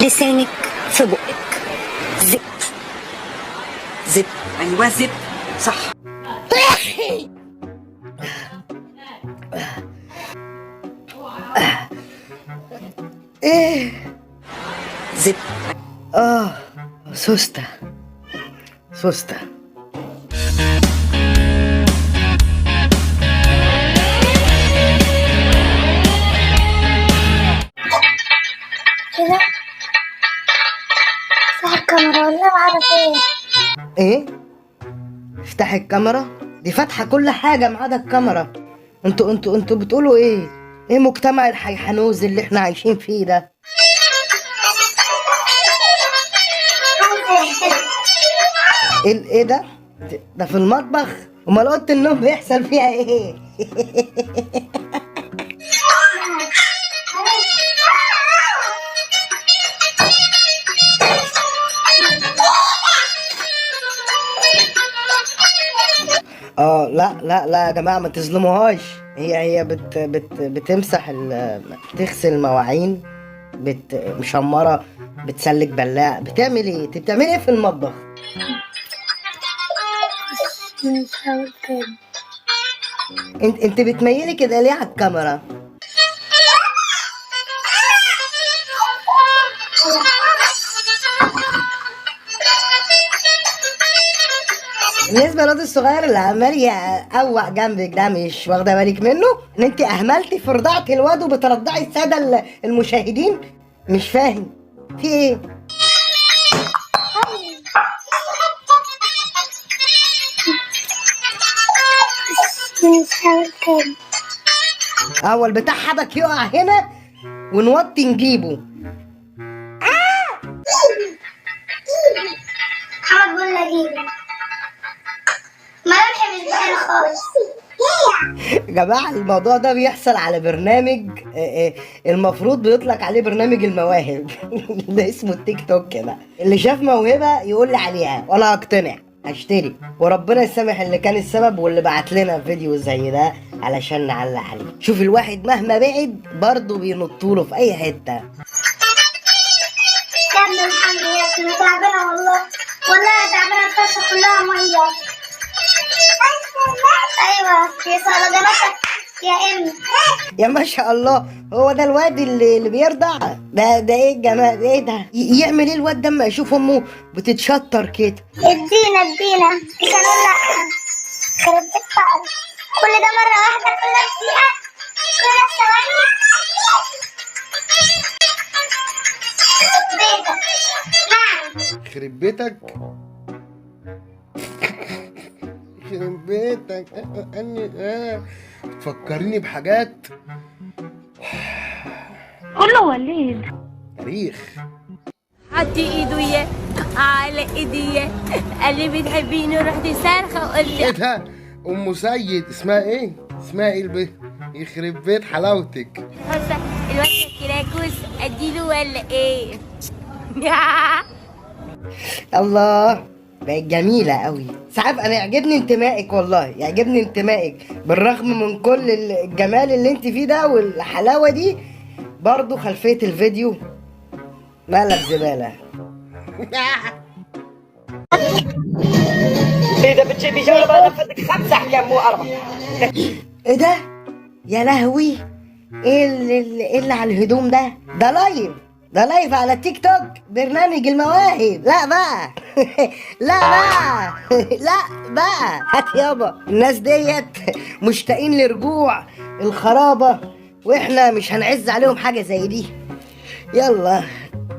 لسانك في بقك. زب زب. ايوه زب صح. ايه زب. سوسته سوسته. كده افتح الكاميرا ولا بعرف ايه افتح الكاميرا؟ دي فاتحه كل حاجه ما عدا الكاميرا. انتوا بتقولوا ايه؟ ايه مجتمع الحيحانوز اللي احنا عايشين فيه ده؟ ايه ده؟ ده في المطبخ؟ امال اوضه النوم بيحصل فيها ايه؟ لا لا لا يا جماعه، ما تظلموهاش. هي بتمسح بتغسل مواعين، مشمره، بتسلك بلاع، بتعمل ايه؟ انت بتعملي ايه في المطبخ؟ انت بتميلي كده ليه على الكاميرا؟ بالنسبه للواد الصغير اللي عمال يقوع جنبك ده، مش واخده بالك منه ان انت اهملتي في رضاعه الواد وبترضعي الساده المشاهدين؟ مش فاهم في ايه؟ اول بتاع حبك يقع هنا ونوطي نجيبه. محمد بقول لك ايه؟ ملامحي مش باينه خالص. يا جماعه الموضوع ده بيحصل على برنامج المفروض بيطلق عليه برنامج المواهب. ده اسمه التيك توك كده. اللي شاف موهبه يقول لي عليها وانا هقتنع هشتري، وربنا يسامح اللي كان السبب واللي بعت لنا فيديو زي ده علشان نعلق عليه. شوف الواحد مهما بعد برضه بينطوله في اي حته. يا ابن الحمد لله انا تعبانه والله. والله تعبانه الفرشه كلها ميه. ايوه يا سلامتك يا امي. يا ما شاء الله، هو ده الواد اللي بيرضع؟ ده ايه الجمال ده؟ ايه ده؟ يعمل ايه الواد ده اما يشوف امه بتتشطر كده؟ ادينا كانوا لا خرب بيت فقر. كل ده مره واحده كل دقيقه كل ثواني. بيتك نعم. يخرب بيتك يخرب بيتك. تفكريني بحاجات. كله وليد تاريخ. حطي ايده اياه على ايديه، قال لي بتحبيني، رحت صارخه وقلت ايه ده؟ ام سيد اسمها ايه؟ اسمها ايه البيت؟ يخرب بيت حلاوتك. حسن الواد كراكوس اديله ولا ايه؟ الله، بقت جميلة قوي. ساعات انا يعجبني انتمائك، والله يعجبني انتمائك بالرغم من كل الجمال اللي انت فيه ده والحلاوة دي، برضو خلفية الفيديو مقلب زبالة. ايه ده بتجيبي جوله بقى نفذك 5 احلام مو 4. ايه ده؟ يا لهوي، ايه اللي على الهدوم ده؟ ده لايف على تيك توك، برنامج المواهب. لا بقى. لا بقى. لا بقى، هات يابا. الناس ديت مشتاقين لرجوع الخرابة، واحنا مش هنعز عليهم حاجة زي دي. يلا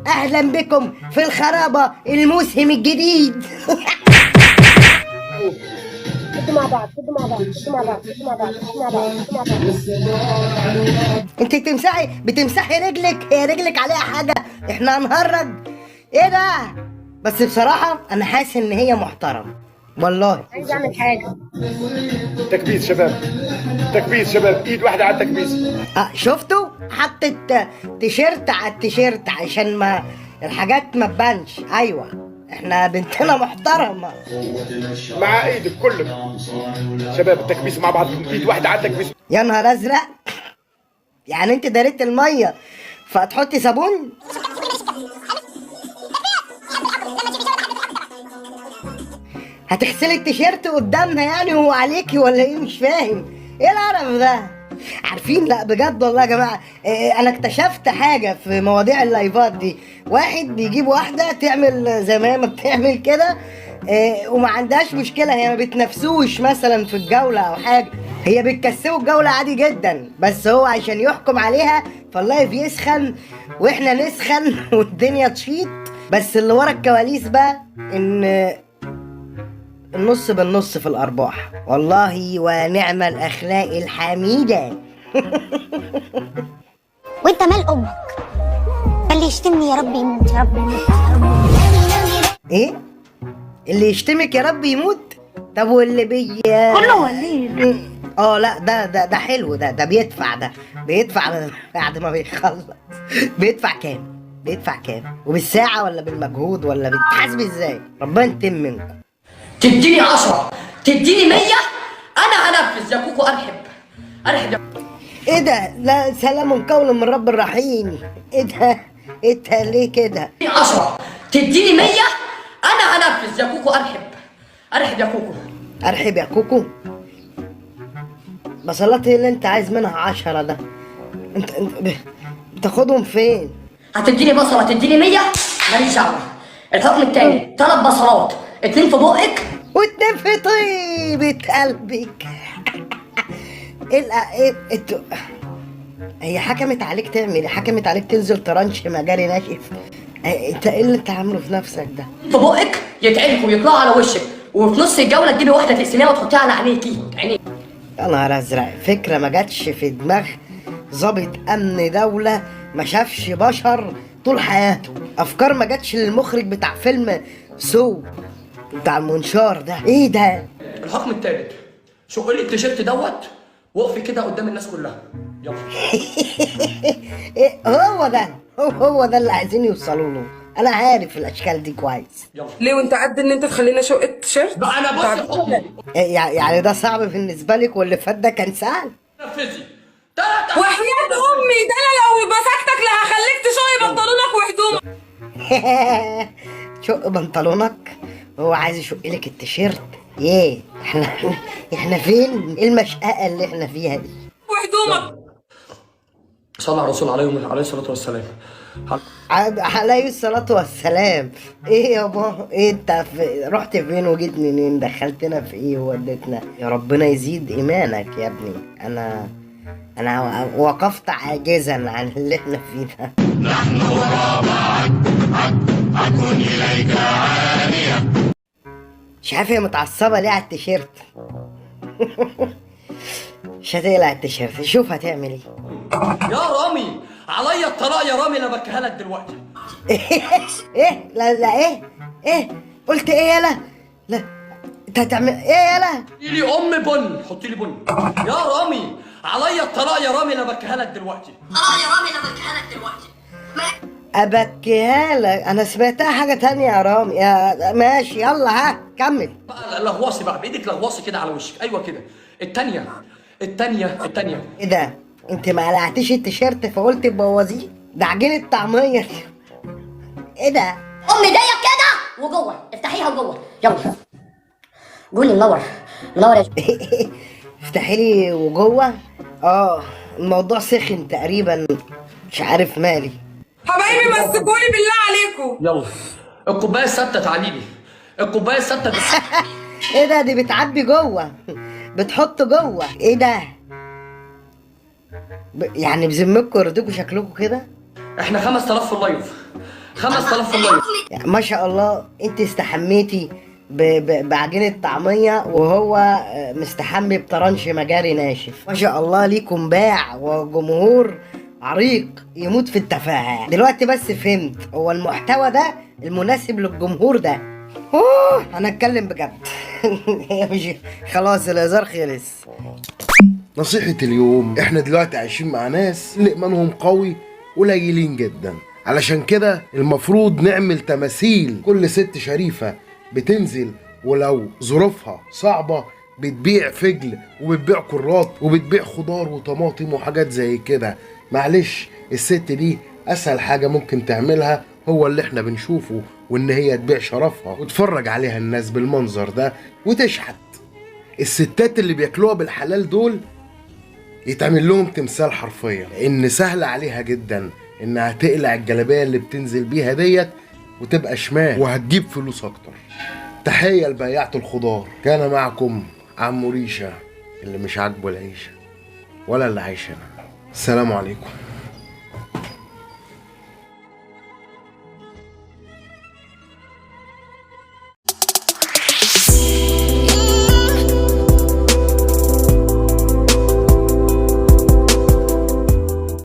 اهلا بكم في الخرابة الموسم الجديد. انت بتمسحي رجلك، هي رجلك عليها حاجة؟ احنا هنهرج؟ ايه ده؟ بس بصراحة انا حاسس ان هي محترمة والله. عايز اعمل حاجه. تكبيس شباب، تكبيس شباب، ايد واحدة على التكبيس. شفتوا؟ حطت تيشيرت على التيشيرت عشان ما الحاجات ما تبانش. ايوه احنا بنتنا محترمة. مع ايدك كلك شباب، التكبيس مع بعض، ايد واحدة على التكبيس. يا نهار ازرق، يعني انت داريت المية فهتحطي صابون؟ هتغسلي التيشيرت قدامنا يعني هو عليكي ولا ايه؟ مش فاهم ايه القرف ده. عارفين، لا بجد والله يا جماعه، انا اكتشفت حاجه في مواضيع اللايفات دي. واحد بيجيب واحده تعمل زي ما بتعمل كده، وما عندهاش مشكله، هي ما بتنافسوش مثلا في الجوله او حاجه، هي بتكسبه الجوله عادي جدا، بس هو عشان يحكم عليها فاللايف يسخن واحنا نسخن والدنيا تشيط. بس اللي ورا الكواليس بقى ان النص بالنص في الارباح، والله ونعم الاخلاق الحميده. وانت مال امك؟ اللي يشتمني يا رب يموت، يا رب يموت. ايه اللي يشتمك يا رب يموت؟ طب واللي كله وليه؟ لا ده حلو، ده بيدفع بعد ما بيخلص. بيدفع كام؟ وبالساعة ولا بالمجهود ولا بتحاسبي ازاي؟ ربنا ينتم منكم. تديني 10 تديني 100 انا هنفذ يا كوكو. ارحب يا ايه ده؟ لا، سلام قول من رب الرحيم. ايه ده؟ انت ليه كده؟ 10 تديني 100 انا هنفذ يا كوكو. ارحب يا كوكو. ارحب يا كوكو. بصلات اللي انت عايز منها 10 ده انت بتاخدهم فين؟ هتديني بصله تديني 100 ماليش دعوه. الحكم التاني 3 بصلات، 2 في بقك واتنين في طيبة قلبك. هي حكمت عليك تعمل، حكمت عليك تنزل ترانش مجاري ناشف. انت ايه اللي انت عامله في نفسك ده؟ في بقك يتعلكوا ويطلعوا على وشك، وفي نص الجوله تجيبي واحده تقسميها وتحطيها على عينيكي. يا نهار ازرق، فكره ما جاتش في دماغ ضابط امن دوله ما شافش بشر طول حياته. افكار ما جاتش للمخرج بتاع فيلم بتاع المنشار ده. ايه ده؟ الحكم التالت شق لي التيشيرت دوت وقفي كده قدام الناس كلها. يلا. إيه هو ده اللي عايزين يوصلوا له. انا عارف الاشكال دي كويس. يلا. ليه وانت قد ان انت تخلينا شق التيشيرت؟ بقى انا بص حكمي. يعني ده صعب بالنسبه لك واللي فات ده كان سهل؟ نفذي. وحياة امي ده انا لو مسكتك لا هخليك تشق بنطلونك وهدومك. شق بنطلونك؟ هو عايز يشق لك التيشيرت؟ احنا فين؟ ايه المشقه اللي احنا فيها دي؟ وهدومك. صلى على الرسول عليه الصلاه والسلام. عليه الصلاة والسلام. ايه يابا؟ ايه انت رحت فين وجيت منين؟ دخلتنا في ايه ووديتنا؟ يا ربنا يزيد ايمانك يا ابني. انا وقفت عاجزا عن اللي احنا فيه ده. نحن غرابة عكن اليك عالية. مش عارف هي متعصبة ليه على التيشيرت. مش هتقلع التيشيرت، شوف هتعمل ايه. يا رامي عليا الطلاق يا رامي، انا بكيها لك دلوقتي. ايه؟ لا ايه؟ قلت ايه؟ لا انت هتعمل ايه؟ يلا حطي لي بن، حطي لي بن. يا رامي عليا الطلاق يا رامي، انا بكيها لك دلوقتي. ابكيها لك؟ انا سمعتها حاجه تانية يا رامي. ماشي يلا، ها كمل بقى. لغواصي بقى بايدك، لغواصي كده على وشك. ايوه كده. التانية. ايه ده؟ انت ما قلعتيش التيشيرت فقلت تبوظيه؟ ده عجينه طعميه. ايه ده؟ امي ضيق كده وجوه، افتحيها جوه يلا. قولي منور يا افتحي لي وجوه. الموضوع سخن تقريبا، مش عارف مالي. حبايبي مسكولي بالله عليكم. يلا. الكوبايه الثابته تعالي لي. الكوبايه الثابته. ايه ده؟ دي بتعبي جوه، بتحط جوه. ايه ده؟ يعني بذمتكم يرضيكوا شكلكم كده؟ احنا 5000 في اللايف. 5000 في اللايف. ما شاء الله، انت استحميتي بعجينة طعمية وهو مستحمي بطرنش مجاري ناشف. ما شاء الله ليكم باع وجمهور عريق يموت في التفاهة. دلوقتي بس فهمت هو المحتوى ده المناسب للجمهور ده. انا اتكلم بجد. مش خلاص الهزار خلص. نصيحة اليوم، احنا دلوقتي عايشين مع ناس اللي ايمانهم قوي قليلين جدا، علشان كده المفروض نعمل تماثيل كل ست شريفة بتنزل ولو ظروفها صعبة بتبيع فجل وبتبيع كرات وبتبيع خضار وطماطم وحاجات زي كده. معلش الست دي اسهل حاجة ممكن تعملها هو اللي احنا بنشوفه، وان هي تبيع شرفها وتفرج عليها الناس بالمنظر ده وتشحت. الستات اللي بياكلوها بالحلال دول يتعمل لهم تمثال حرفيا، لان سهل عليها جدا انها تقلع الجلابيه اللي بتنزل بيها ديت وتبقى شمال وهتجيب فلوس اكتر. تحيه لبياعة الخضار. كان معكم عمو ريشه اللي مش عاجبه العيشه ولا اللي عايش هنا. السلام عليكم.